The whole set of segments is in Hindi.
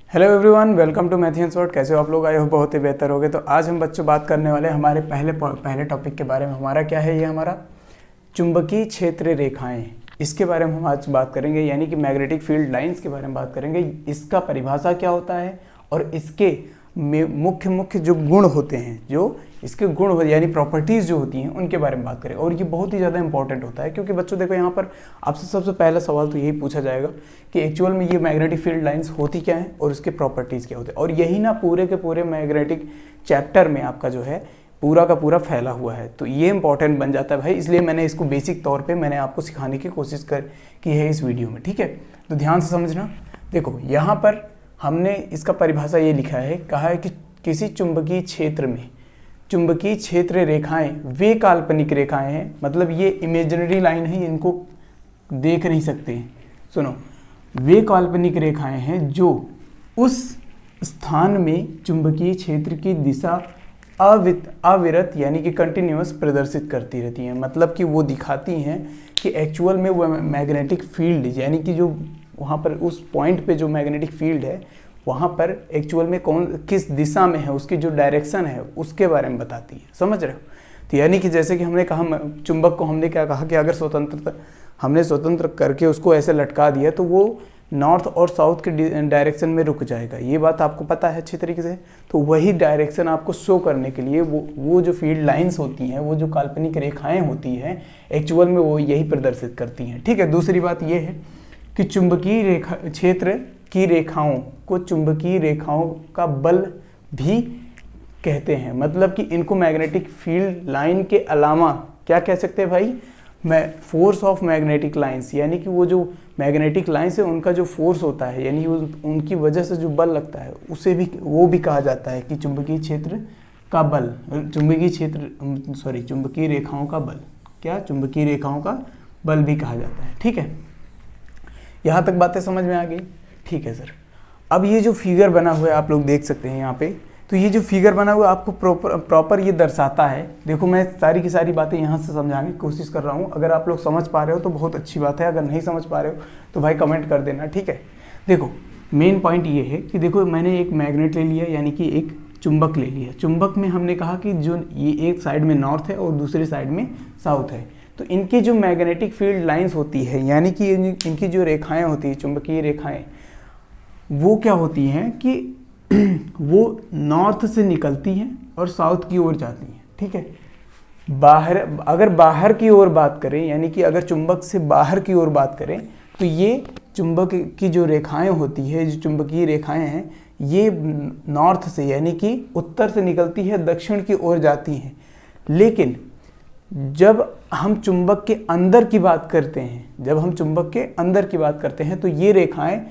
Hello everyone, welcome to math in short. कैसे हो आप लोग? आए हो बहुत ही बेहतर होगे। तो आज हम बच्चों बात करने वाले हमारे पहले टॉपिक के बारे में। हमारा क्या है? ये हमारा चुंबकीय क्षेत्र रेखाएं, इसके बारे में हम आज बात करेंगे, यानी कि मैग्नेटिक फील्ड लाइंस के बारे में बात करेंगे। इसका परिभाषा क्या होता है और इसके मुख्य जो गुण होते हैं, जो इसके गुण हो यानी प्रॉपर्टीज़ जो होती हैं, उनके बारे में बात करें। और ये बहुत ही ज़्यादा इंपॉर्टेंट होता है, क्योंकि बच्चों देखो यहाँ पर आपसे सबसे पहला सवाल तो यही पूछा जाएगा कि एक्चुअल में ये मैग्नेटिक फील्ड लाइंस होती क्या हैं और उसके प्रॉपर्टीज़ क्या होते हैं। और यही ना पूरे के पूरे मैग्नेटिक चैप्टर में आपका जो है पूरा का पूरा फैला हुआ है। तो ये इंपॉर्टेंट बन जाता है भाई, इसलिए मैंने इसको बेसिक तौर पर मैंने आपको सिखाने की कोशिश की है इस वीडियो में। ठीक है, तो ध्यान से समझना। देखो यहाँ पर हमने इसका परिभाषा ये लिखा है, कहा है कि किसी चुंबकीय क्षेत्र में चुंबकीय क्षेत्र रेखाएं वे काल्पनिक रेखाएं हैं, मतलब ये इमेजिनरी लाइन है, इनको देख नहीं सकते। सुनो, वे काल्पनिक रेखाएं हैं जो उस स्थान में चुंबकीय क्षेत्र की दिशा अविरत यानी कि कंटिन्यूअस प्रदर्शित करती रहती हैं। मतलब कि वो दिखाती हैं कि एक्चुअल में वो मैग्नेटिक फील्ड, यानी कि जो वहाँ पर उस पॉइंट पे जो मैग्नेटिक फील्ड है वहाँ पर एक्चुअल में किस दिशा में है, उसकी जो डायरेक्शन है उसके बारे में बताती है। समझ रहे हो? तो यानी कि जैसे कि हमने कहा, चुंबक को हमने क्या कहा कि अगर स्वतंत्र करके उसको ऐसे लटका दिया तो वो नॉर्थ और साउथ के डायरेक्शन में रुक जाएगा। ये बात आपको पता है अच्छी तरीके से। तो वही डायरेक्शन आपको शो करने के लिए वो जो फील्ड लाइंस होती हैं, वो जो काल्पनिक रेखाएँ होती हैं, एक्चुअल में वो यही प्रदर्शित करती हैं। ठीक है, दूसरी बात ये है कि चुंबकीय क्षेत्र की रेखाओं को चुंबकीय रेखाओं का बल भी कहते हैं। मतलब कि इनको मैग्नेटिक फील्ड लाइन के अलावा क्या कह सकते हैं भाई? फोर्स ऑफ मैग्नेटिक लाइंस, यानी कि वो जो मैग्नेटिक लाइंस है उनका जो फोर्स होता है, यानी उनकी वजह से जो बल लगता है, उसे भी वो भी कहा जाता है कि चुंबकीय क्षेत्र का बल, चुंबकीय रेखाओं का बल, क्या चुंबकीय रेखाओं का बल भी कहा जाता है। ठीक है, यहाँ तक बातें समझ में आ गई? ठीक है सर। अब ये जो फिगर बना हुआ है आप लोग देख सकते हैं यहाँ पे, तो ये जो फिगर बना हुआ है आपको प्रॉपर ये दर्शाता है। देखो मैं सारी की सारी बातें यहाँ से समझाने की कोशिश कर रहा हूँ। अगर आप लोग समझ पा रहे हो तो बहुत अच्छी बात है, अगर नहीं समझ पा रहे हो तो भाई कमेंट कर देना। ठीक है, देखो मेन पॉइंट ये है कि देखो मैंने एक मैग्नेट ले लिया, यानी कि एक चुंबक ले लिया। चुंबक में हमने कहा कि जो ये एक साइड में नॉर्थ है और दूसरी साइड में साउथ है, तो इनकी जो मैग्नेटिक फील्ड लाइंस होती है, यानी कि इनकी जो रेखाएं होती है, चुंबकीय रेखाएं, वो क्या होती हैं कि वो नॉर्थ से निकलती हैं और साउथ की ओर जाती हैं। ठीक है, अगर बाहर की ओर बात करें, यानी कि अगर चुंबक से बाहर की ओर बात करें, तो ये चुंबक की जो रेखाएं होती है, जो चुंबकीय रेखाएं हैं, ये नॉर्थ से यानी कि उत्तर से निकलती है, दक्षिण की ओर जाती हैं। लेकिन जब हम चुंबक के अंदर की बात करते हैं, तो ये रेखाएं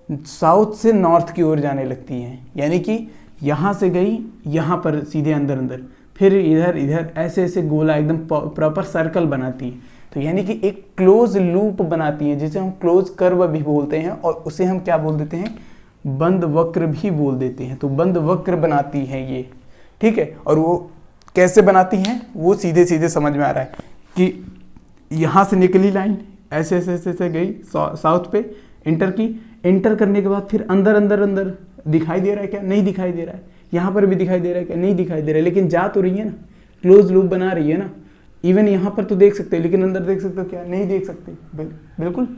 साउथ से नॉर्थ की ओर जाने लगती हैं। यानी कि यहाँ से गई यहाँ पर सीधे अंदर, फिर इधर ऐसे गोला एकदम प्रॉपर सर्कल बनाती है। तो यानी कि एक क्लोज लूप बनाती है, जिसे हम क्लोज कर्व भी बोलते हैं, और उसे हम क्या बोल देते हैं? बंद वक्र भी बोल देते हैं। तो बंद वक्र बनाती है ये। ठीक है, और वो कैसे बनाती हैं वो सीधे सीधे समझ में आ रहा है कि यहाँ से निकली लाइन ऐसे गई साउथ पे, एंटर करने के बाद फिर अंदर दिखाई दे रहा है क्या? नहीं दिखाई दे रहा है। यहाँ पर भी दिखाई दे रहा है क्या? नहीं दिखाई दे रहा है, लेकिन जा तो रही है ना, क्लोज लूप बना रही है ना। इवन यहाँ पर तो देख सकते हैं, लेकिन अंदर देख सकते हो क्या? नहीं देख सकते। बिल्कुल,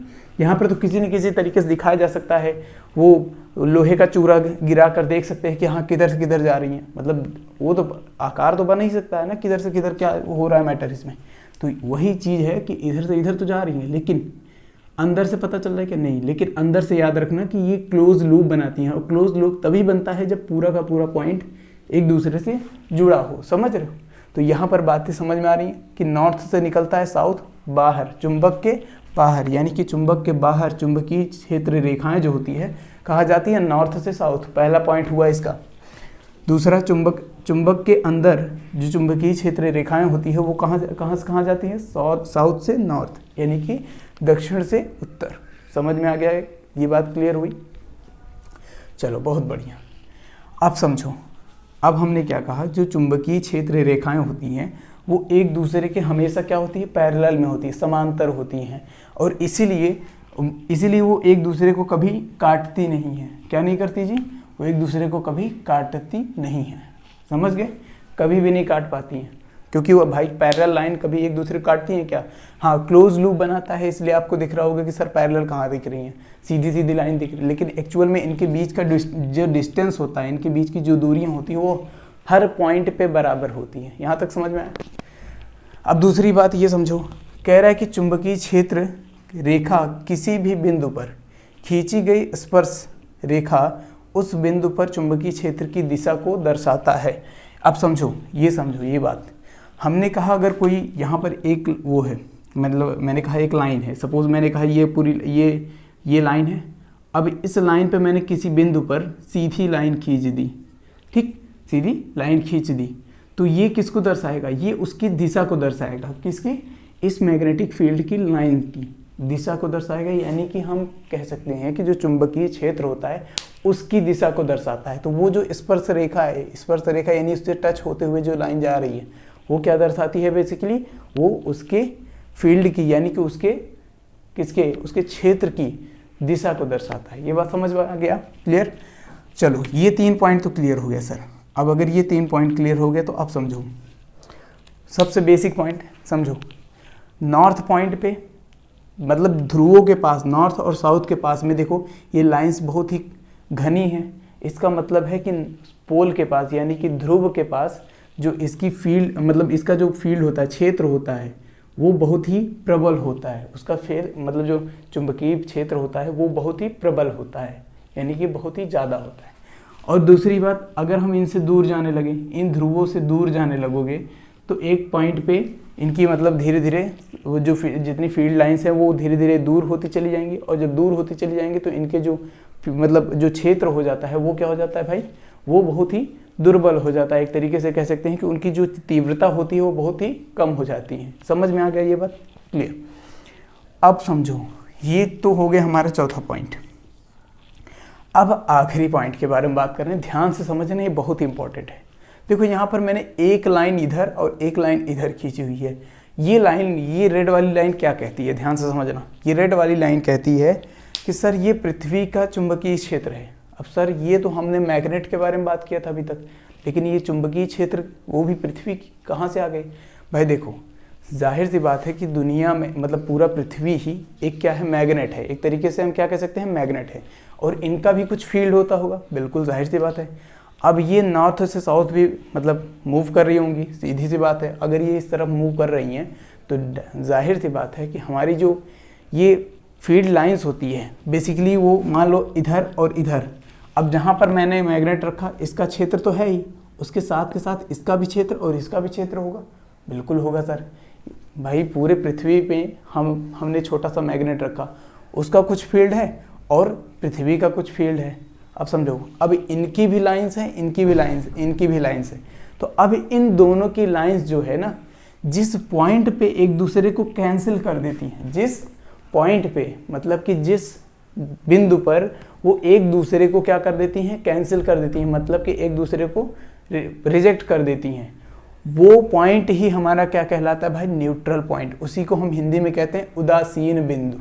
यहाँ पर तो किसी न किसी तरीके से दिखाया जा सकता है। वो लोहे का चूरा गिरा कर देख सकते हैं कि हाँ किधर से किधर जा रही हैं। मतलब वो तो आकार तो बना ही सकता है ना, किधर से किधर क्या हो रहा है मैटर इसमें। तो वही चीज़ है कि इधर से इधर तो जा रही है, लेकिन अंदर से पता चल रहा है कि नहीं। लेकिन अंदर से याद रखना कि ये क्लोज लूप बनाती हैं, और क्लोज लूप तभी बनता है जब पूरा का पूरा पॉइंट एक दूसरे से जुड़ा हो। समझ रहे हो? तो यहाँ पर बातें समझ में आ रही हैं कि नॉर्थ से निकलता है साउथ, बाहर चुंबक के बाहर, यानी कि चुंबक के बाहर चुंबकीय क्षेत्र रेखाएं जो होती है कहा जाती है नॉर्थ से साउथ। पहला पॉइंट हुआ इसका। दूसरा, चुंबक के अंदर जो चुंबकीय क्षेत्र रेखाएं होती है वो कहाँ से कहाँ जाती है? साउथ से नॉर्थ, यानी कि दक्षिण से उत्तर। समझ में आ गया है? ये बात क्लियर हुई? चलो बहुत बढ़िया। अब समझो, अब हमने क्या कहा, जो चुंबकीय क्षेत्र रेखाएं होती हैं वो एक दूसरे के हमेशा क्या होती है? पैरेलल में होती है, समांतर होती हैं। और इसीलिए इसीलिए वो एक दूसरे को कभी काटती नहीं है। क्या नहीं करती जी? वो एक दूसरे को कभी काटती नहीं है। समझ गए? कभी भी नहीं काट पाती हैं, क्योंकि वो भाई पैरेलल लाइन कभी एक दूसरे को काटती हैं क्या? हाँ, क्लोज लूप बनाता है, इसलिए आपको दिख रहा होगा कि सर पैरेलल कहाँ दिख रही हैं, सीधी सीधी लाइन दिख रही है, लेकिन एक्चुअल में इनके बीच का जो डिस्टेंस होता है, इनके बीच की जो दूरियाँ होती हैं वो हर पॉइंट पे बराबर होती हैं। यहाँ तक समझ में आया? अब दूसरी बात ये समझो, कह रहा है कि चुंबकीय क्षेत्र रेखा किसी भी बिंदु पर खींची गई स्पर्श रेखा उस बिंदु पर चुंबकीय क्षेत्र की दिशा को दर्शाता है। अब समझो ये बात, हमने कहा अगर कोई यहाँ पर एक वो है, मतलब मैंने कहा एक लाइन है, सपोज मैंने कहा ये पूरी ये लाइन है। अब इस लाइन पे मैंने किसी बिंदु पर सीधी लाइन खींच दी, ठीक, सीधी लाइन खींच दी, तो ये किसको दर्शाएगा? ये उसकी दिशा को दर्शाएगा। किसकी? इस मैग्नेटिक फील्ड की लाइन की दिशा को दर्शाएगा। यानी कि हम कह सकते हैं कि जो चुंबकीय क्षेत्र होता है उसकी दिशा को दर्शाता है। तो वो जो स्पर्श रेखा है, स्पर्श रेखा यानी उससे टच होते हुए जो लाइन जा रही है, वो क्या दर्शाती है? बेसिकली वो उसके फील्ड की, यानी कि उसके क्षेत्र की दिशा को दर्शाता है। ये बात समझ में आ गया? क्लियर? चलो, ये 3 पॉइंट तो क्लियर हो गया सर। अब अगर ये 3 पॉइंट क्लियर हो गए तो अब समझो, सबसे बेसिक पॉइंट समझो। नॉर्थ पॉइंट पे, मतलब ध्रुवों के पास, नॉर्थ और साउथ के पास में देखो ये लाइंस बहुत ही घनी है। इसका मतलब है कि पोल के पास, यानी कि ध्रुव के पास जो इसकी फील्ड, मतलब इसका जो फील्ड होता है, क्षेत्र होता है, वो बहुत ही प्रबल होता है। उसका मतलब जो चुंबकीय क्षेत्र होता है वो बहुत ही प्रबल होता है, यानी कि बहुत ही ज़्यादा होता है। और दूसरी बात, अगर हम इनसे दूर जाने लगे, इन ध्रुवों से दूर जाने लगोगे, तो एक पॉइंट पे इनकी मतलब धीरे धीरे वो जो जितनी फील्ड लाइंस हैं वो धीरे धीरे दूर होती चली जाएंगी। और जब दूर होती चली जाएंगी तो इनके जो मतलब जो क्षेत्र हो जाता है वो क्या हो जाता है भाई? वो बहुत ही दुर्बल हो जाता है। एक तरीके से कह सकते हैं कि उनकी जो तीव्रता होती है वो बहुत ही कम हो जाती है। समझ में आ गया ये बात? क्लियर? अब समझो, ये तो हो गया हमारा चौथा पॉइंट। अब आखिरी पॉइंट के बारे में बात कर रहे हैं। ध्यान से समझना, ये बहुत इंपॉर्टेंट है। देखो यहाँ पर मैंने एक लाइन इधर और एक लाइन इधर खींची हुई है। ये लाइन, ये रेड वाली लाइन क्या कहती है? ध्यान से समझना। ये रेड वाली लाइन कहती है कि सर ये पृथ्वी का चुंबकीय क्षेत्र है। अब सर ये तो हमने मैग्नेट के बारे में बात किया था अभी तक, लेकिन ये चुंबकीय क्षेत्र वो भी पृथ्वी की कहाँ से आ गए? भाई देखो, जाहिर सी बात है कि दुनिया में, मतलब पूरा पृथ्वी ही एक क्या है? मैग्नेट है। एक तरीके से हम क्या कह सकते हैं? मैग्नेट है। और इनका भी कुछ फील्ड होता होगा, बिल्कुल जाहिर सी बात है। अब ये नॉर्थ से साउथ भी मतलब मूव कर रही होंगी, सीधी सी बात है। अगर ये इस तरफ मूव कर रही हैं तो जाहिर सी बात है कि हमारी जो ये फील्ड लाइंस होती है बेसिकली वो मान लो इधर और इधर। अब जहाँ पर मैंने मैग्नेट रखा, इसका क्षेत्र तो है ही, उसके साथ के साथ इसका भी क्षेत्र और इसका भी क्षेत्र होगा। बिल्कुल होगा सर। भाई पूरे पृथ्वी पे हमने छोटा सा मैग्नेट रखा, उसका कुछ फील्ड है और पृथ्वी का कुछ फील्ड है। अब समझो, अब इनकी भी लाइंस हैं, इनकी भी लाइंस है। तो अब इन दोनों की लाइंस जो है ना, जिस पॉइंट पे एक दूसरे को कैंसिल कर देती हैं, जिस पॉइंट पे, मतलब कि जिस बिंदु पर वो एक दूसरे को क्या कर देती हैं? कैंसिल कर देती हैं, मतलब कि एक दूसरे को रिजेक्ट कर देती हैं। वो पॉइंट ही हमारा क्या कहलाता है भाई? Neutral point. उसी को हम हिंदी में कहते हैं उदासीन बिंदु।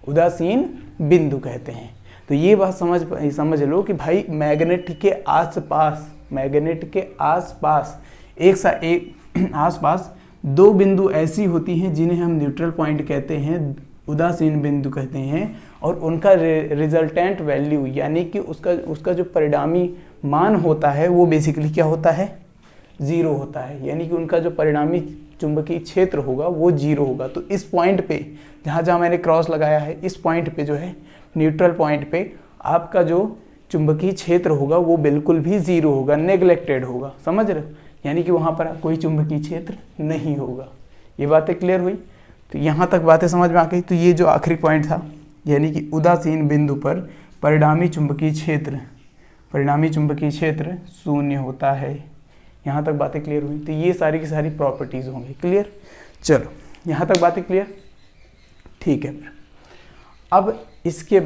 उदासीन बिंदु कहते हैं। तो ये बात समझ लो कि भाई मैग्नेट के आसपास एक आसपास दो बिंदु ऐसी होती हैं जिन्हें हम न्यूट्रल पॉइंट कहते हैं, उदासीन बिंदु कहते हैं। और उनका रिजल्टेंट वैल्यू, यानी कि उसका जो परिणामी मान होता है वो बेसिकली क्या होता है? 0 होता है। यानी कि उनका जो परिणामी चुंबकीय क्षेत्र होगा वो 0 होगा। तो इस पॉइंट पे जहाँ मैंने क्रॉस लगाया है, इस पॉइंट पे जो है न्यूट्रल पॉइंट पे आपका जो चुंबकीय क्षेत्र होगा वो बिल्कुल भी 0 होगा, नेग्लेक्टेड होगा। समझ रहे हो? यानी कि वहाँ पर कोई चुंबकीय क्षेत्र नहीं होगा। ये बातें क्लियर हुई? तो यहाँ तक बातें समझ में आ गई। तो ये जो आखिरी पॉइंट था, यानी कि उदासीन बिंदु पर परिणामी चुंबकीय क्षेत्र 0 होता है। यहाँ तक बातें क्लियर हुई? तो ये सारी की सारी प्रॉपर्टीज़ होंगी। क्लियर? चलो, यहाँ तक बातें क्लियर? ठीक है। अब इसके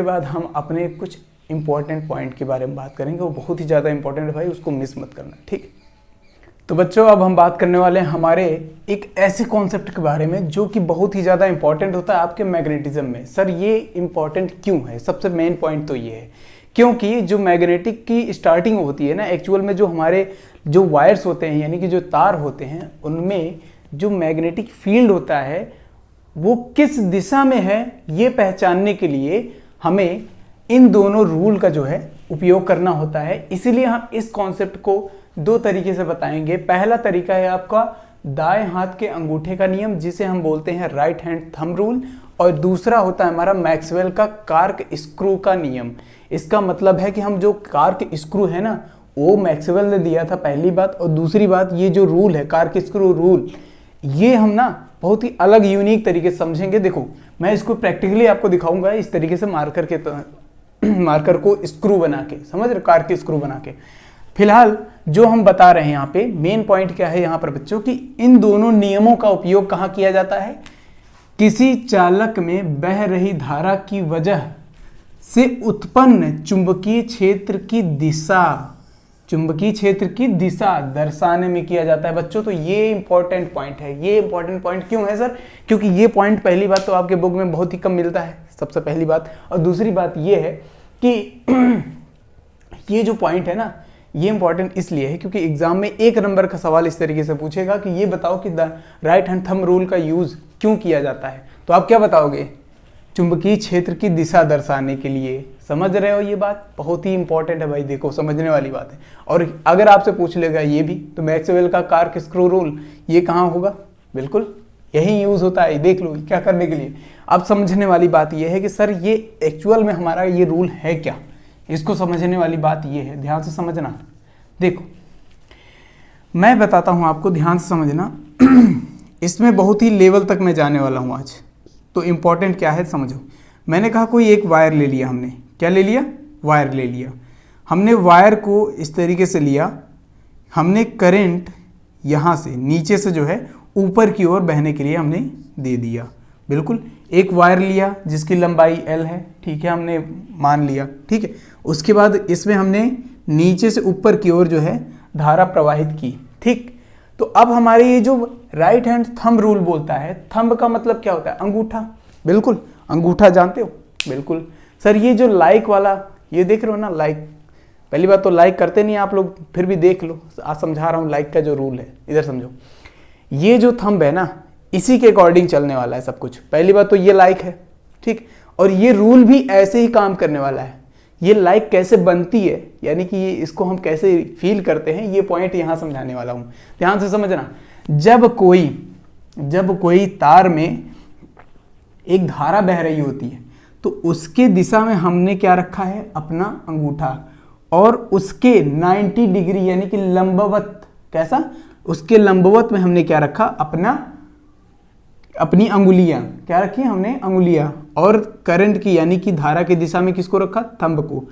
बाद हम अपने कुछ इंपॉर्टेंट पॉइंट के बारे में बात करेंगे। वो बहुत ही ज़्यादा इंपॉर्टेंट है भाई, उसको मिस मत करना। ठीक? तो बच्चों अब हम बात करने वाले हैं हमारे एक ऐसे कॉन्सेप्ट के बारे में जो कि बहुत ही ज़्यादा इंपॉर्टेंट होता है आपके मैग्नेटिज्म में। सर ये इंपॉर्टेंट क्यों है? सबसे मेन पॉइंट तो ये है क्योंकि जो मैग्नेटिक की स्टार्टिंग होती है ना, एक्चुअल में जो हमारे जो वायर्स होते हैं यानी कि जो तार होते हैं उनमें जो मैग्नेटिक फील्ड होता है वो किस दिशा में है ये पहचानने के लिए हमें इन दोनों रूल का जो है उपयोग करना होता है। इसीलिए हम इस कॉन्सेप्ट को दो तरीके से बताएंगे। पहला तरीका है आपका दाएं हाथ के अंगूठे का नियम जिसे हम बोलते हैं राइट हैंड थंब रूल, और दूसरा होता है हमारा मैक्सवेल का कार्क स्क्रू का नियम। इसका मतलब है कि हम जो कार्क स्क्रू है ना वो मैक्सवेल ने दिया था, पहली बात। और दूसरी बात ये जो रूल है कार्क स्क्रू रूल, ये हम ना बहुत ही अलग यूनिक तरीके से समझेंगे। देखो मैं इसको प्रैक्टिकली आपको दिखाऊंगा इस तरीके से मार्कर को स्क्रू बना के, समझ रहे, कार्क स्क्रू बना के। फिलहाल जो हम बता रहे हैं यहाँ पे मेन पॉइंट क्या है यहाँ पर बच्चों कि इन दोनों नियमों का उपयोग कहाँ किया जाता है? किसी चालक में बह रही धारा की वजह से उत्पन्न चुंबकीय क्षेत्र की दिशा दर्शाने में किया जाता है बच्चों। तो ये इंपॉर्टेंट पॉइंट है। ये इंपॉर्टेंट पॉइंट क्यों है सर? क्योंकि ये पॉइंट पहली बात तो आपके बुक में बहुत ही कम मिलता है, सबसे पहली बात। और दूसरी बात ये है कि ये जो पॉइंट है ना ये इंपॉर्टेंट इसलिए है क्योंकि एग्जाम में 1 नंबर का सवाल इस तरीके से पूछेगा कि ये बताओ कि राइट हैंड थंब रूल का यूज क्यों किया जाता है। तो आप क्या बताओगे? चुंबकीय क्षेत्र की दिशा दर्शाने के लिए। समझ रहे हो? ये बात बहुत ही इंपॉर्टेंट है भाई, देखो समझने वाली बात है। और अगर आपसे पूछ लेगा ये भी तो मैक्सवेल का कार्क स्क्रू रूल ये कहाँ होगा? बिल्कुल यही यूज होता है। देख लो क्या करने के लिए। अब समझने वाली बात ये है कि सर ये एक्चुअल में हमारा ये रूल है क्या, इसको समझने वाली बात ये है, ध्यान से समझना। देखो मैं बताता हूं आपको, ध्यान से समझना। इसमें बहुत ही लेवल तक मैं जाने वाला हूं आज। तो इंपॉर्टेंट क्या है समझो। मैंने कहा कोई एक वायर ले लिया हमने, क्या ले लिया? वायर ले लिया हमने। वायर को इस तरीके से लिया हमने, करंट यहाँ से नीचे से जो है ऊपर की ओर बहने के लिए हमने दे दिया। बिल्कुल एक वायर लिया जिसकी लंबाई L है, ठीक है, हमने मान लिया, ठीक है। उसके बाद इसमें हमने नीचे से ऊपर की ओर जो है धारा प्रवाहित की, ठीक। तो अब हमारे ये जो राइट हैंड थंब रूल बोलता है, थंब का मतलब क्या होता है? अंगूठा। बिल्कुल अंगूठा जानते हो? बिल्कुल सर। ये जो लाइक वाला ये देख रहे हो ना, लाइक, पहली बात तो लाइक करते नहीं आप लोग, फिर भी देख लो, आज समझा रहा हूँ लाइक का जो रूल है, इधर समझो। ये जो थंब है ना इसी के अकॉर्डिंग चलने वाला है सब कुछ। पहली बात तो ये लाइक है, ठीक, और ये रूल भी ऐसे ही काम करने वाला है। ये लाइक कैसे बनती है यानी कि ये इसको हम कैसे फील करते हैं, ये पॉइंट यहाँ समझाने वाला हूँ, ध्यान से समझना। जब कोई तार में एक धारा बह रही होती है तो उसके दिशा में हमने क्या रखा है? अपना अंगूठा, और उसके 90 डिग्री यानी कि लंबवत, कैसा? उसके लंबवत में हमने क्या रखा? अपनी अंगुलियां। क्या रखी हमने? अंगुलियां। और करंट की यानी कि धारा की दिशा में किसको रखा? थंब को।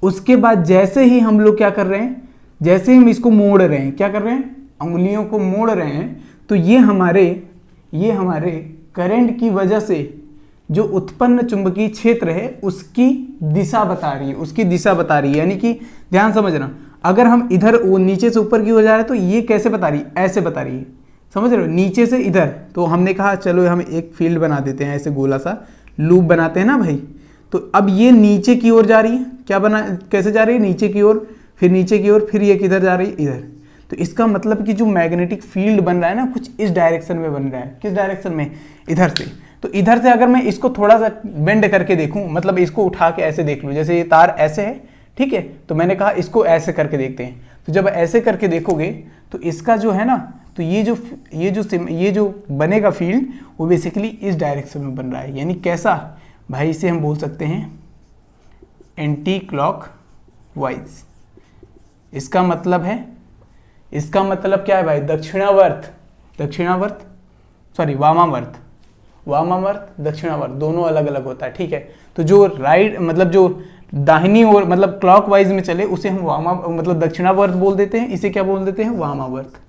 उसके बाद जैसे ही हम लोग क्या कर रहे हैं, जैसे ही हम इसको मोड़ रहे हैं, क्या कर रहे हैं? अंगुलियों को मोड़ रहे हैं, तो ये हमारे करंट की वजह से जो उत्पन्न चुंबकीय क्षेत्र है उसकी दिशा बता रही है, यानी कि ध्यान समझना। अगर हम इधर वो नीचे से ऊपर की ओर जा रहे हैं तो ये कैसे बता रही है? ऐसे बता रही है, समझ रहे हो? नीचे से इधर। तो हमने कहा चलो हम एक फील्ड बना देते हैं, ऐसे गोला सा लूप बनाते हैं ना भाई। तो अब ये नीचे की ओर जा रही है, कैसे जा रही है? नीचे की ओर, फिर नीचे की ओर, फिर ये किधर जा रही है? इधर। तो इसका मतलब कि जो मैग्नेटिक फील्ड बन रहा है ना कुछ इस डायरेक्शन में बन रहा है। किस डायरेक्शन में? इधर से। तो इधर से अगर मैं इसको थोड़ा सा बेंड करके देखूं, मतलब इसको उठा के ऐसे देख लूं, जैसे ये तार ऐसे है, ठीक है, तो मैंने कहा इसको ऐसे करके देखते हैं। तो जब ऐसे करके देखोगे तो इसका जो है ना, तो ये जो बनेगा फील्ड वो बेसिकली इस डायरेक्शन में बन रहा है। यानी कैसा भाई? इसे हम बोल सकते हैं एंटी क्लॉक वाइज। इसका मतलब क्या है भाई? वामावर्त दक्षिणावर्त दोनों अलग अलग होता है, ठीक है। तो जो राइट मतलब जो दाहिनी ओर मतलब क्लॉकवाइज में चले उसे हम दक्षिणावर्त बोल देते हैं। इसे क्या बोल देते हैं? वामावर्त।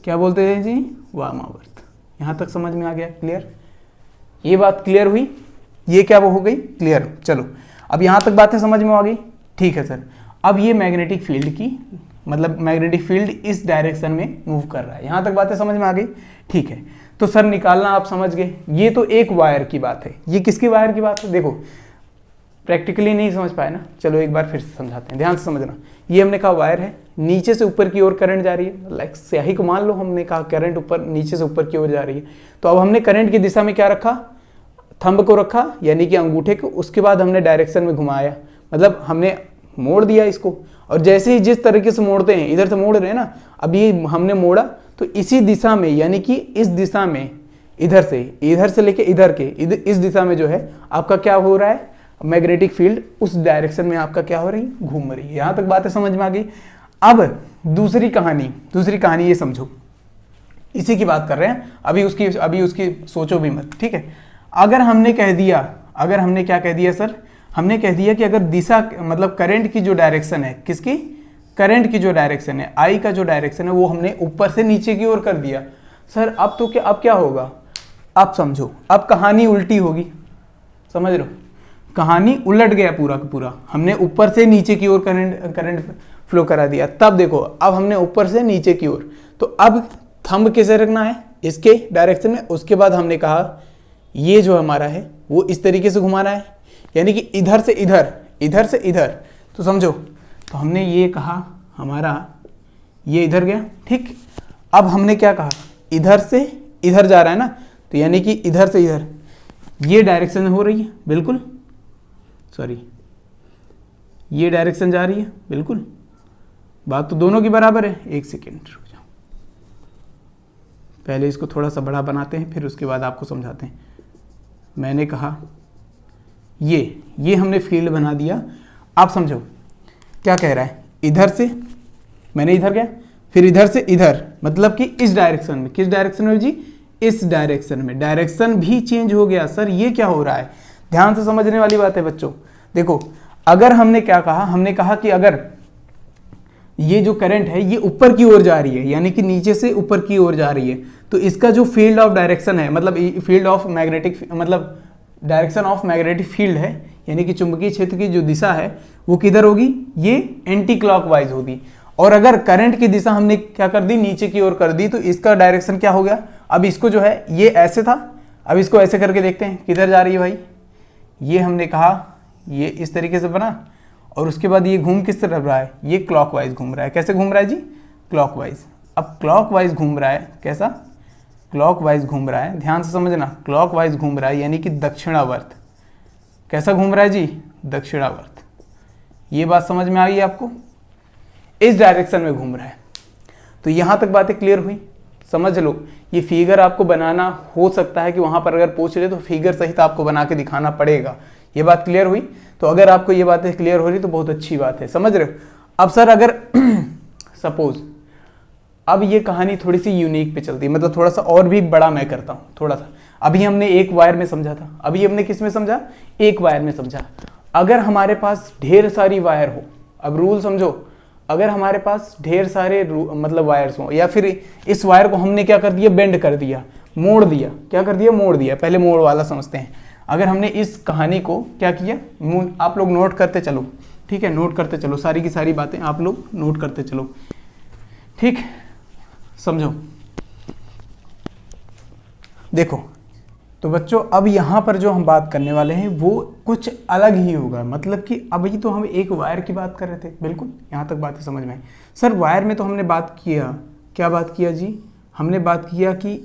क्या बोलते हैं जी? वामावर्त। यहां तक समझ में आ गया? क्लियर? ये बात क्लियर हुई? ये क्या वो हो गई? क्लियर। चलो अब यहां तक बातें समझ में आ गई, ठीक है सर। अब ये मैग्नेटिक फील्ड की मतलब मैग्नेटिक फील्ड इस डायरेक्शन में मूव कर रहा है। यहाँ तक बातें समझ में आ गई? ठीक है, तो सर निकालना आप समझ गए। ये तो एक वायर की बात है। ये किसकी वायर की बात है? देखो प्रैक्टिकली नहीं समझ पाए ना, चलो एक बार फिर से समझाते हैं, ध्यान से समझना। ये हमने कहा वायर है, नीचे से ऊपर की ओर करंट जा रही है, लाइक स्याही को मान लो, हमने कहा करंट ऊपर नीचे से ऊपर की ओर जा रही है। तो अब हमने करंट की दिशा में क्या रखा? थंब को रखा, यानी कि अंगूठे को। उसके बाद हमने डायरेक्शन में घुमाया, मतलब हमने मोड़ दिया इसको। और जैसे ही जिस तरीके से मोड़ते हैं, इधर से मोड़ रहे हैं ना, अब ये हमने मोड़ा तो इसी दिशा में, यानी कि इस दिशा में, इधर से लेके इधर के इस दिशा में जो है आपका क्या हो रहा है? मैग्नेटिक फील्ड उस डायरेक्शन में आपका क्या हो रही है? घूम रही है। यहां तक बातें समझ में आ गई। अब दूसरी कहानी ये समझो, इसी की बात कर रहे हैं। अभी उसकी सोचो भी मत, ठीक है। अगर हमने क्या कह दिया सर? हमने कह दिया कि अगर दिशा, मतलब करंट की जो डायरेक्शन है, किसकी? करंट की जो डायरेक्शन है, आई का जो डायरेक्शन है, वो हमने ऊपर से नीचे की ओर कर दिया। सर अब क्या होगा? आप समझो, अब कहानी उल्टी होगी, समझ रहे हो? कहानी उलट गया पूरा का पूरा। हमने ऊपर से नीचे की ओर करंट फ्लो करा दिया। तब देखो, अब हमने ऊपर से नीचे की ओर, तो अब थंब कैसे रखना है? इसके डायरेक्शन में। उसके बाद हमने कहा ये जो हमारा है वो इस तरीके से घुमाना है, यानी कि इधर से इधर। तो समझो, तो हमने ये कहा हमारा ये इधर गया, ठीक। अब हमने क्या कहा? इधर से इधर जा रहा है ना, तो यानी कि इधर से इधर ये डायरेक्शन हो रही है, बिल्कुल सॉरी, ये डायरेक्शन जा रही है, बिल्कुल। बात तो दोनों की बराबर है। एक सेकेंड रुक जाओ, पहले इसको थोड़ा सा बड़ा बनाते हैं, फिर उसके बाद आपको समझाते हैं। मैंने कहा ये हमने फील्ड बना दिया। आप समझो क्या कह रहा है? इधर से मैंने इधर गया, फिर इधर से इधर, मतलब कि इस डायरेक्शन में। किस डायरेक्शन में जी? इस डायरेक्शन में। डायरेक्शन भी चेंज हो गया। सर ये क्या हो रहा है? ध्यान से समझने वाली बात है बच्चों। देखो, अगर हमने क्या कहा? हमने कहा कि अगर ये जो करंट है ये ऊपर की ओर जा रही है, यानी कि नीचे से ऊपर की ओर जा रही है, तो इसका जो फील्ड ऑफ डायरेक्शन है, मतलब फील्ड ऑफ मैग्नेटिक, मतलब डायरेक्शन ऑफ मैग्नेटिक फील्ड है, यानी कि चुंबकीय क्षेत्र की जो दिशा है वो किधर होगी? ये एंटी क्लॉकवाइज होगी। और अगर करंट की दिशा हमने क्या कर दी? नीचे की ओर कर दी, तो इसका डायरेक्शन क्या हो गया? अब इसको जो है, ये ऐसे था, अब इसको ऐसे करके देखते हैं किधर जा रही है भाई। ये हमने कहा ये इस तरीके से बना, और उसके बाद ये घूम किस तरफ रहा है? ये क्लॉकवाइज घूम रहा है। कैसे घूम रहा है जी? क्लॉकवाइज। अब क्लॉकवाइज घूम रहा है, कैसा? क्लॉकवाइज घूम रहा है, ध्यान से समझना। क्लॉकवाइज घूम रहा है यानी कि दक्षिणावर्त। कैसा घूम रहा है जी? दक्षिणावर्त। ये बात समझ में आ गई आपको? इस डायरेक्शन में घूम रहा है। तो यहां तक बातें क्लियर हुई? समझ लो, ये फिगर आपको बनाना हो सकता है कि वहां पर अगर पूछ ले तो फिगर सहित आपको बना के दिखाना पड़ेगा। ये बात क्लियर हुई? तो अगर आपको ये बातें क्लियर हो रही तो बहुत अच्छी बात है, समझ रहे हो? अब सर अगर सपोज अब ये कहानी थोड़ी सी यूनिक पे चलती है, मतलब थोड़ा सा और भी बड़ा मैं करता हूँ थोड़ा सा। अभी हमने एक वायर में समझा था, अभी हमने किस में समझा? एक वायर में समझा। अगर हमारे पास ढेर सारी वायर हो, अब रूल समझो, अगर हमारे पास ढेर सारे मतलब वायर्स हो, या फिर इस वायर को हमने क्या कर दिया? बेंड कर दिया, मोड़ दिया। क्या कर दिया? मोड़ दिया। पहले मोड़ वाला समझते हैं। अगर हमने इस कहानी को क्या किया? आप लोग नोट करते चलो, ठीक है? नोट करते चलो, सारी की सारी बातें आप लोग नोट करते चलो, ठीक? समझो, देखो तो बच्चों, अब यहाँ पर जो हम बात करने वाले हैं वो कुछ अलग ही होगा। मतलब कि अभी तो हम एक वायर की बात कर रहे थे, बिल्कुल यहाँ तक बातें समझ में आई। सर वायर में तो हमने बात किया, क्या बात किया जी? हमने बात किया कि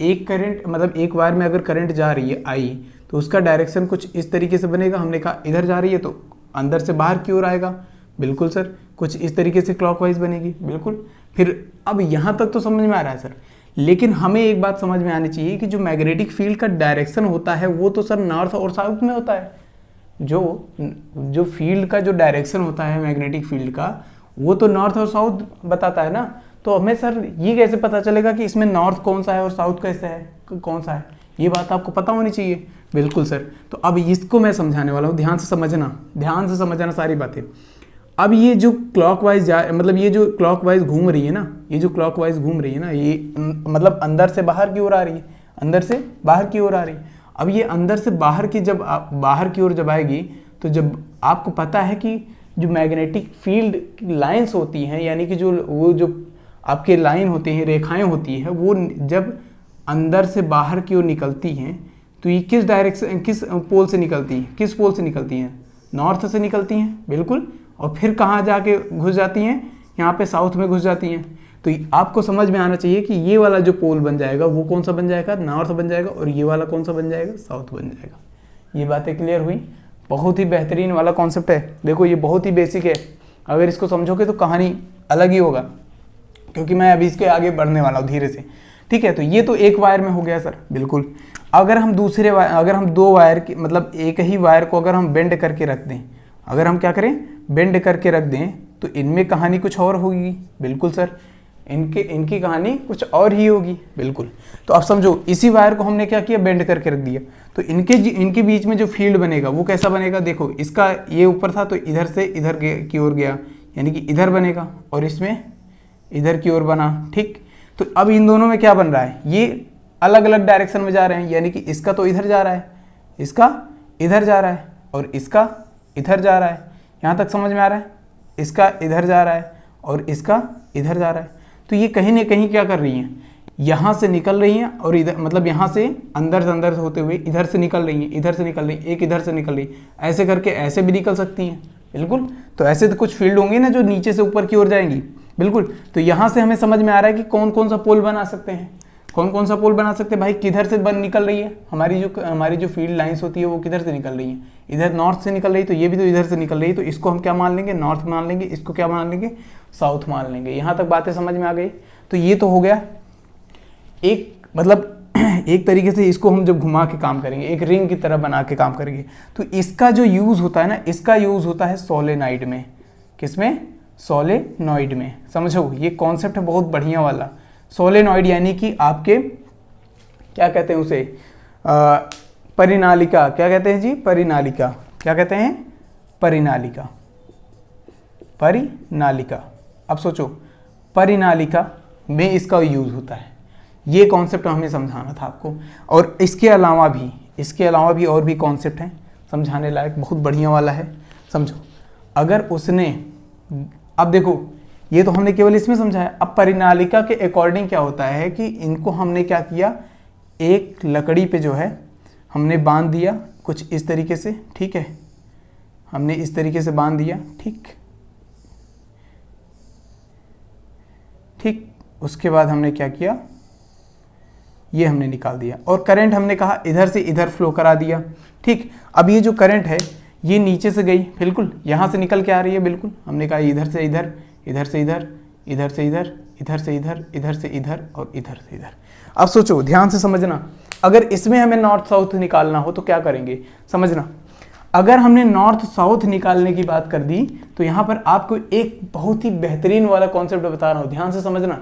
एक करंट, मतलब एक वायर में अगर करंट जा रही है आई, तो उसका डायरेक्शन कुछ इस तरीके से बनेगा। हमने कहा इधर जा रही है तो अंदर से बाहर की ओर आएगा, बिल्कुल सर। कुछ इस तरीके से क्लॉकवाइज बनेगी, बिल्कुल। फिर अब यहाँ तक तो समझ में आ रहा है सर, लेकिन हमें एक बात समझ में आनी चाहिए कि जो मैग्नेटिक फील्ड का डायरेक्शन होता है वो तो सर नॉर्थ और साउथ में होता है। जो फील्ड का जो डायरेक्शन होता है मैग्नेटिक फील्ड का, वो तो नॉर्थ और साउथ बताता है ना। तो हमें सर ये कैसे पता चलेगा कि इसमें नॉर्थ कौन सा है और साउथ कैसे है, कौन सा है? ये बात आपको पता होनी चाहिए, बिल्कुल सर। तो अब इसको मैं समझाने वाला हूँ, ध्यान से समझना सारी बातें। अब ये जो क्लॉकवाइज मतलब ये जो क्लॉकवाइज घूम रही है ना, ये मतलब अंदर से बाहर की ओर आ रही है, अंदर से बाहर की ओर आ रही है। अब ये अंदर से बाहर की जब बाहर की ओर जब आएगी, तो जब आपको पता है कि जो मैग्नेटिक फील्ड लाइंस होती हैं, यानी कि जो आपके लाइन होते हैं, रेखाएं होती हैं, वो जब अंदर से बाहर की ओर निकलती हैं तो ये किस डायरेक्शन, किस पोल से निकलती हैं, किस पोल से निकलती हैं? नॉर्थ से निकलती हैं, बिल्कुल। और फिर कहाँ जाके घुस जाती हैं? यहाँ पे साउथ में घुस जाती हैं। तो आपको समझ में आना चाहिए कि ये वाला जो पोल बन जाएगा वो कौन सा बन जाएगा? नॉर्थ बन जाएगा। और ये वाला कौन सा बन जाएगा? साउथ बन जाएगा। ये बातें क्लियर हुई? बहुत ही बेहतरीन वाला कॉन्सेप्ट है। देखो ये बहुत ही बेसिक है, अगर इसको समझोगे तो कहानी अलग ही होगा, क्योंकि मैं अभी इसके आगे बढ़ने वाला हूँ धीरे से। ठीक है, तो ये तो एक वायर में हो गया सर, बिल्कुल। अगर हम दूसरे वायर, अगर हम दो वायर की, मतलब एक ही वायर को अगर हम बेंड करके रख दें, अगर हम क्या करें, बेंड करके रख दें, तो इनमें कहानी कुछ और होगी, बिल्कुल सर। इनकी कहानी कुछ और ही होगी, बिल्कुल। तो अब समझो, इसी वायर को हमने क्या किया, बेंड करके रख दिया, तो इनके बीच में जो फील्ड बनेगा वो कैसा बनेगा? देखो, इसका ये ऊपर था तो इधर से इधर की ओर गया, यानी कि इधर बनेगा, और इसमें इधर की ओर बना। ठीक, तो अब इन दोनों में क्या बन रहा है? ये अलग अलग डायरेक्शन में जा रहे हैं, यानी कि इसका तो इधर जा रहा है, इसका इधर जा रहा है, और इसका इधर जा रहा है। यहाँ तक समझ में आ रहा है? इसका इधर जा रहा है और इसका इधर जा रहा है। तो ये कहीं ना कहीं क्या कर रही हैं, यहाँ से निकल रही हैं, और इधर, मतलब यहाँ से अंदर होते हुए इधर से निकल रही हैं, इधर से निकल रही हैं, एक इधर से निकल रही है, ऐसे करके ऐसे भी निकल सकती हैं, बिल्कुल। तो ऐसे तो कुछ फील्ड होंगी ना जो नीचे से ऊपर की ओर जाएंगी, बिल्कुल। तो यहाँ से हमें समझ में आ रहा है कि कौन कौन सा पोल बना सकते हैं, कौन कौन सा पोल बना सकते हैं भाई। किधर से निकल रही है हमारी जो फील्ड लाइंस होती है वो किधर से निकल रही है? इधर नॉर्थ से निकल रही है, तो ये भी तो इधर से निकल रही है, तो इसको हम क्या मान लेंगे? नॉर्थ मान लेंगे। इसको क्या मान लेंगे? साउथ मान लेंगे। यहाँ तक बातें समझ में आ गई? तो ये तो हो गया एक, मतलब एक तरीके से इसको हम जब घुमा के काम करेंगे, एक रिंग की तरह बना के काम करेंगे, तो इसका जो यूज होता है ना, इसका यूज होता है सोलेनॉइड में। किसमें? सोलेनॉइड में। समझो, ये कॉन्सेप्ट है बहुत बढ़िया वाला। सोलेनॉइड यानी कि आपके क्या कहते हैं उसे, परिनालिका। क्या कहते हैं जी? परिनालिका। क्या कहते हैं? परिनालिका। परिनालिका। अब सोचो, परिनालिका में इसका यूज होता है। ये कॉन्सेप्ट हमें समझाना था आपको। और इसके अलावा भी और भी कॉन्सेप्ट हैं समझाने लायक, बहुत बढ़िया वाला है। समझो, अगर उसने, अब देखो, ये तो हमने केवल इसमें समझाया। अब परिनालिका के अकॉर्डिंग क्या होता है कि इनको हमने क्या किया, एक लकड़ी पे जो है हमने बांध दिया कुछ इस तरीके से। ठीक है, हमने इस तरीके से बांध दिया। ठीक, उसके बाद हमने क्या किया, ये हमने निकाल दिया, और करंट हमने कहा इधर से इधर फ्लो करा दिया। ठीक, अब ये जो करंट है ये नीचे से गई, बिल्कुल यहाँ से निकल के आ रही है, बिल्कुल। हमने कहा इधर से इधर, इधर से इधर, इधर से इधर, इधर से इधर, इधर से इधर, और इधर से इधर। अब सोचो, ध्यान से समझना, अगर इसमें हमें नॉर्थ साउथ निकालना हो तो क्या करेंगे? समझना, अगर हमने नॉर्थ साउथ निकालने की बात कर दी तो यहाँ पर आपको एक बहुत ही बेहतरीन वाला कॉन्सेप्ट बता रहा हूँ, ध्यान से समझना।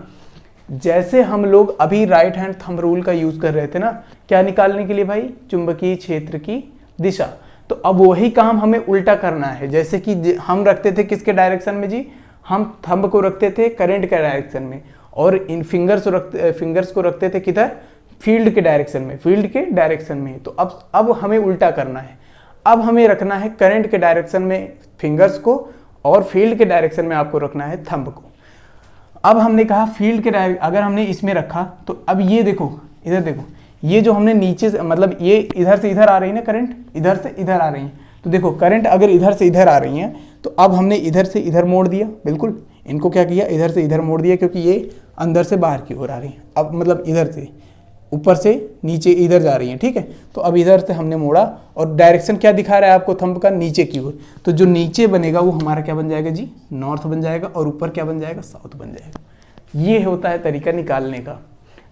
जैसे हम लोग अभी राइट हैंड थंब रूल का यूज कर रहे थे ना, क्या निकालने के लिए भाई? चुंबकीय क्षेत्र की दिशा। तो अब वही काम हमें उल्टा करना है। जैसे कि हम रखते थे किसके डायरेक्शन में जी? हम थंब को रखते थे करंट के डायरेक्शन में, और इन फिंगर्स को रखते थे किधर? फील्ड के डायरेक्शन में। तो अब हमें उल्टा करना है। अब हमें रखना है करंट के डायरेक्शन में फिंगर्स को, और फील्ड के डायरेक्शन में आपको रखना है थंब को। अब हमने कहा फील्ड के अगर हमने इसमें रखा तो अब ये देखो, इधर देखो, ये जो हमने नीचे से, मतलब ये इधर से इधर आ रही है ना, करंट इधर से इधर आ रही है। तो देखो, करंट अगर इधर से इधर आ रही है तो अब हमने इधर से इधर मोड़ दिया, बिल्कुल। इनको क्या किया? इधर से इधर मोड़ दिया, क्योंकि ये अंदर से बाहर की ओर आ रही है। अब मतलब इधर से ऊपर से नीचे इधर जा रही है, ठीक है। तो अब इधर से हमने मोड़ा, और डायरेक्शन क्या दिखा रहा है आपको थंब का? नीचे की ओर। तो जो नीचे बनेगा वो हमारा क्या बन जाएगा जी? नॉर्थ बन जाएगा, और ऊपर क्या बन जाएगा? साउथ बन जाएगा। ये होता है तरीका निकालने का,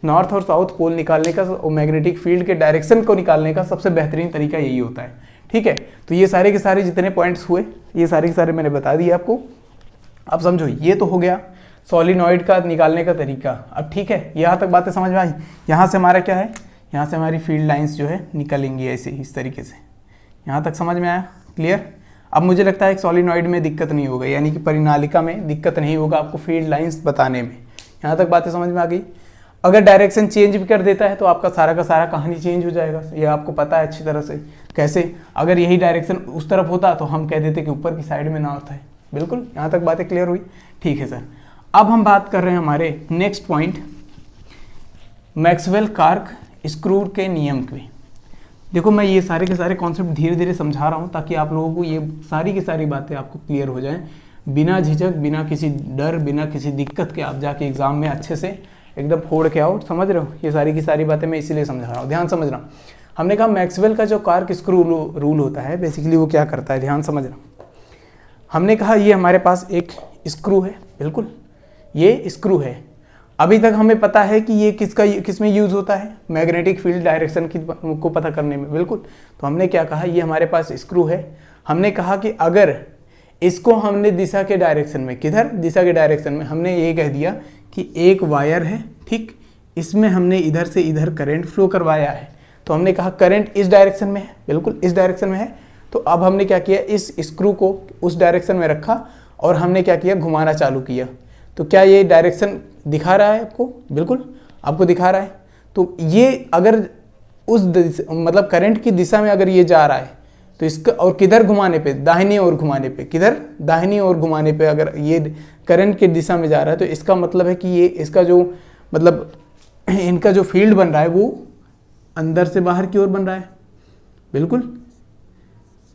नॉर्थ और साउथ पोल निकालने का, और मैग्नेटिक फील्ड के डायरेक्शन को निकालने का सबसे बेहतरीन तरीका यही होता है, ठीक है। तो ये सारे के सारे जितने पॉइंट्स हुए, ये सारे के सारे मैंने बता दिए आपको। अब समझो, ये तो हो गया सोलिनॉइड का निकालने का तरीका। अब ठीक है, यहाँ तक बातें समझ में आई। यहाँ से हमारा क्या है? यहाँ से हमारी फील्ड लाइंस जो है निकलेंगी ऐसे इस तरीके से। यहाँ तक समझ में आया? क्लियर? अब मुझे लगता है एक सोलिनॉइड में दिक्कत नहीं होगा, यानी कि परिनालिका में दिक्कत नहीं होगा आपको फील्ड लाइंस बताने में। यहाँ तक बातें समझ में आ गई। अगर डायरेक्शन चेंज भी कर देता है तो आपका सारा का सारा कहानी चेंज हो जाएगा, ये आपको पता है अच्छी तरह से। कैसे? अगर यही डायरेक्शन उस तरफ होता तो हम कह देते कि ऊपर की साइड में नॉर्थ है, बिल्कुल, यहाँ तक बातें क्लियर हुई? ठीक है सर। अब हम बात कर रहे हैं हमारे next point Maxwell cork screw के नियम की। देखो मैं ये सारे के सारे कॉन्सेप्ट धीरे धीरे समझा रहा हूँ ताकि आप लोगों को ये सारी की सारी बातें आपको क्लियर हो जाएं, बिना झिझक, बिना किसी डर, बिना किसी दिक्कत के आप जाके एग्जाम में अच्छे से एकदम फोड़ के आओ। समझ रहे हो? ये सारी की सारी बातें मैं इसीलिए समझा रहा हूँ, ध्यान समझना। हमने कहा मैक्सवेल का जो कार्क स्क्रू रूल होता है बेसिकली वो क्या करता है, ध्यान समझना। हमने कहा ये हमारे पास एक स्क्रू है, बिल्कुल ये स्क्रू है। अभी तक हमें पता है कि ये किस में यूज़ होता है, मैग्नेटिक फील्ड डायरेक्शन को पता करने में, बिल्कुल। तो हमने क्या कहा, ये हमारे पास स्क्रू है। हमने कहा कि अगर इसको हमने दिशा के डायरेक्शन में, किधर, दिशा के डायरेक्शन में, हमने ये कह दिया कि एक वायर है, ठीक, इसमें हमने इधर से इधर करंट फ्लो करवाया है। तो हमने कहा करंट इस डायरेक्शन में है, बिल्कुल इस डायरेक्शन में है। तो अब हमने क्या किया, इस स्क्रू को उस डायरेक्शन में रखा और हमने क्या किया, घुमाना चालू किया। तो क्या ये डायरेक्शन दिखा रहा है आपको? बिल्कुल आपको दिखा रहा है। तो ये अगर उस मतलब करंट की दिशा में अगर ये जा रहा है तो इसका, और किधर घुमाने पे, दाहिनी ओर घुमाने पे, किधर, दाहिनी ओर घुमाने पे अगर ये करंट की दिशा में जा रहा है तो इसका मतलब है कि ये इसका जो मतलब इनका जो फील्ड बन रहा है वो अंदर से बाहर की ओर बन रहा है। बिल्कुल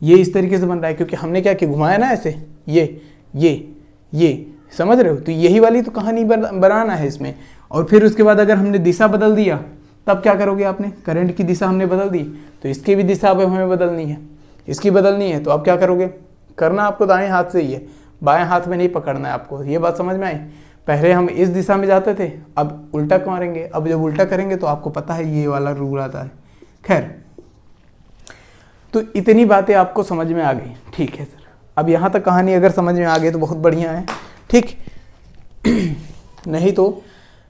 ये इस तरीके से बन रहा है क्योंकि हमने क्या किया, घुमाया ना ऐसे, ये समझ रहे हो? तो यही वाली तो कहानी बनाना है इसमें। और फिर उसके बाद अगर हमने दिशा बदल दिया तब क्या करोगे आपने, करंट की दिशा हमने बदल दी तो इसकी भी दिशा अब हमें बदलनी है, इसकी बदलनी है। तो अब क्या करोगे, करना आपको दाएं हाथ से ही है, बाएं हाथ में नहीं पकड़ना है आपको। ये बात समझ में आई? पहले हम इस दिशा में जाते थे, अब उल्टा मारेंगे। अब जब उल्टा करेंगे तो आपको पता है ये वाला रूल आता है। खैर, तो इतनी बातें आपको समझ में आ गई, ठीक है सर। अब यहाँ तक कहानी अगर समझ में आ गई तो बहुत बढ़िया है, ठीक। नहीं तो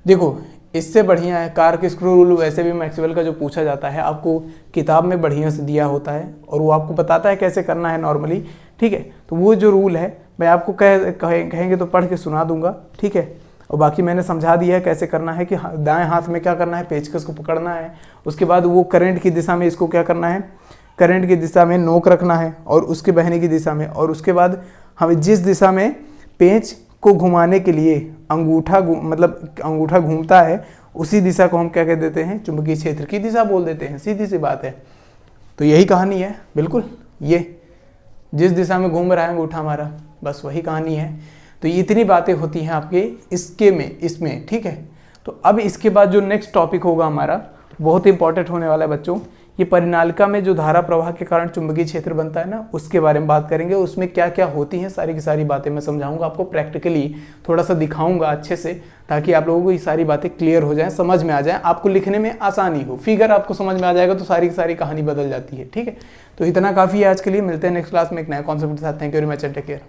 देखो इससे बढ़िया है कार्क स्क्रू रूल। वैसे भी मैक्सवेल का जो पूछा जाता है आपको किताब में बढ़िया से दिया होता है और वो आपको बताता है कैसे करना है नॉर्मली, ठीक है। तो वो जो रूल है मैं आपको कहेंगे तो पढ़ के सुना दूंगा, ठीक है। और बाकी मैंने समझा दिया है कैसे करना है कि दाएं हाथ में क्या करना है, पेचकस को पकड़ना है। उसके बाद वो करंट की दिशा में इसको क्या करना है, करंट की दिशा में नोक रखना है और उसके बहने की दिशा में। और उसके बाद हमें जिस दिशा में पेंच को घुमाने के लिए अंगूठा अंगूठा घूमता है उसी दिशा को हम क्या कह देते हैं, चुंबकीय क्षेत्र की दिशा बोल देते हैं। सीधी सी बात है। तो यही कहानी है, बिल्कुल ये जिस दिशा में घूम रहा है अंगूठा हमारा, बस वही कहानी है। तो ये इतनी बातें होती हैं आपके इसमें, ठीक है। तो अब इसके बाद जो नेक्स्ट टॉपिक होगा हमारा बहुत इंपॉर्टेंट होने वाला है बच्चों। ये परिनालिका में जो धारा प्रवाह के कारण चुंबकीय क्षेत्र बनता है ना, उसके बारे में बात करेंगे। उसमें क्या क्या होती हैं सारी की सारी बातें मैं समझाऊंगा आपको, प्रैक्टिकली थोड़ा सा दिखाऊंगा अच्छे से, ताकि आप लोगों को ये सारी बातें क्लियर हो जाएं, समझ में आ जाएं, आपको लिखने में आसानी हो। फिगर आपको समझ में आ जाएगा तो सारी की सारी कहानी बदल जाती है, ठीक है। तो इतना काफ़ी है आज के लिए। मिलते हैं नेक्स्ट क्लास में एक नया कॉन्सेप्ट के साथ। Thank you very much and take care.